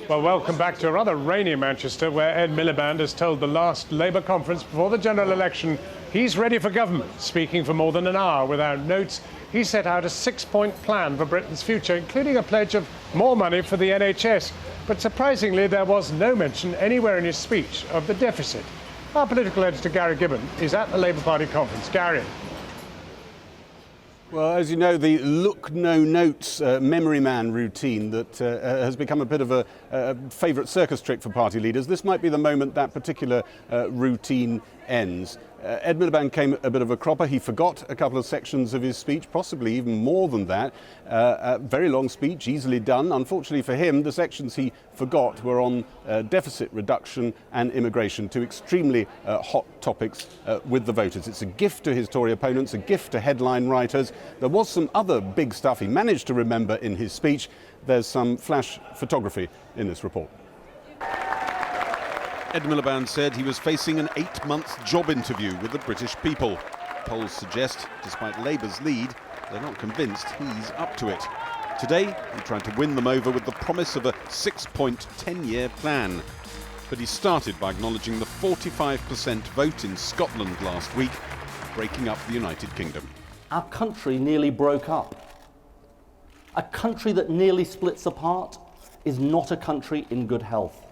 Well, welcome back to a rather rainy Manchester, where Ed Miliband has told the last Labour conference before the general election he's ready for government. Speaking for more than an hour without notes, he set out a 6-point plan for Britain's future, including a pledge of more money for the NHS. But surprisingly, there was no mention anywhere in his speech of the deficit. Our political editor, Gary Gibbon, is at the Labour Party conference. Gary. Well, as you know, the look no notes memory man routine that has become a bit of a favourite circus trick for party leaders. This might be the moment that particular routine ends. Ed Miliband came a bit of a cropper. He forgot a couple of sections of his speech, possibly even more than that. A very long speech, easily done. Unfortunately for him, the sections he forgot were on deficit reduction and immigration, two extremely hot topics with the voters. It's a gift to his Tory opponents, a gift to headline writers. There was some other big stuff he managed to remember in his speech. There's some flash photography in this report. Ed Miliband said he was facing an 8-month job interview with the British people. Polls suggest, despite Labour's lead, they're not convinced he's up to it. Today, he tried to win them over with the promise of a 6-point 10-year plan. But he started by acknowledging the 45% vote in Scotland last week, breaking up the United Kingdom. Our country nearly broke up. A country that nearly splits apart is not a country in good health.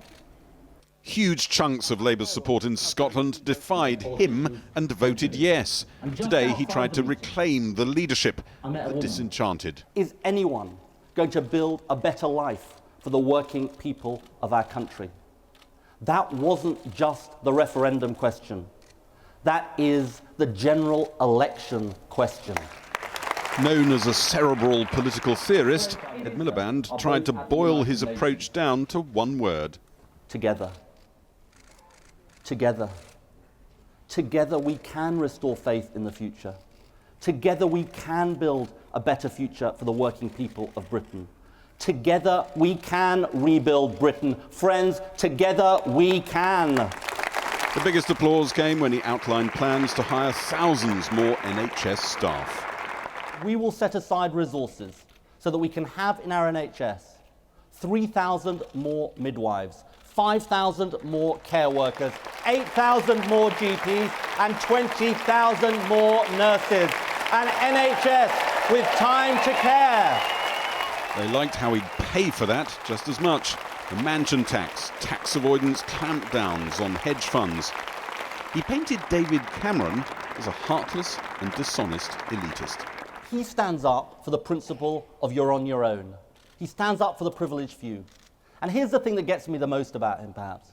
Huge chunks of Labour's support in Scotland defied him and voted yes. Today he tried to reclaim the leadership, but disenchanted. Is anyone going to build a better life for the working people of our country? That wasn't just the referendum question. That is the general election question. Known as a cerebral political theorist, Ed Miliband tried to boil his approach down to one word. Together. Together. Together we can restore faith in the future. Together we can build a better future for the working people of Britain. Together we can rebuild Britain. Friends, together we can. The biggest applause came when he outlined plans to hire thousands more NHS staff. We will set aside resources so that we can have in our NHS 3,000 more midwives, 5,000 more care workers, 8,000 more GPs and 20,000 more nurses. An NHS with time to care. They liked how he'd pay for that just as much. The mansion tax, tax avoidance clampdowns on hedge funds. He painted David Cameron as a heartless and dishonest elitist. He stands up for the principle of you're on your own. He stands up for the privileged few. And here's the thing that gets me the most about him, perhaps.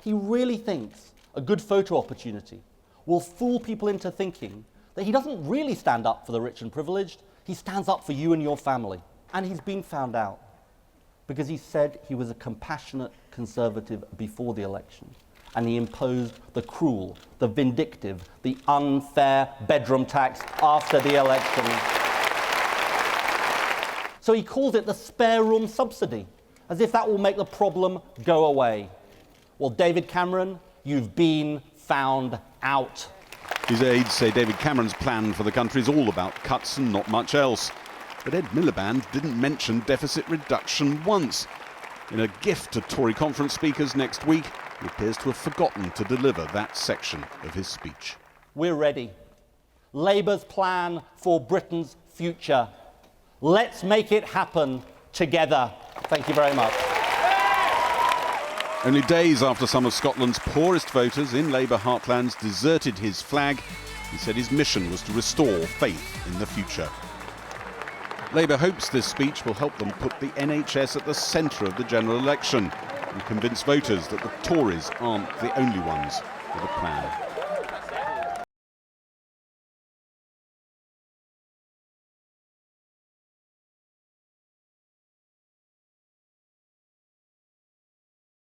He really thinks a good photo opportunity will fool people into thinking that he doesn't really stand up for the rich and privileged. He stands up for you and your family. And he's been found out because he said he was a compassionate conservative before the election. And he imposed the cruel, the vindictive, the unfair bedroom tax after the election. So he calls it the spare room subsidy, as if that will make the problem go away. Well, David Cameron, you've been found out. His aides say David Cameron's plan for the country is all about cuts and not much else. But Ed Miliband didn't mention deficit reduction once. In a gift to Tory conference speakers next week, he appears to have forgotten to deliver that section of his speech. We're ready. Labour's plan for Britain's future. Let's make it happen together. Thank you very much. Only days after some of Scotland's poorest voters in Labour heartlands deserted his flag, he said his mission was to restore faith in the future. Labour hopes this speech will help them put the NHS at the centre of the general election and convince voters that the Tories aren't the only ones with a plan.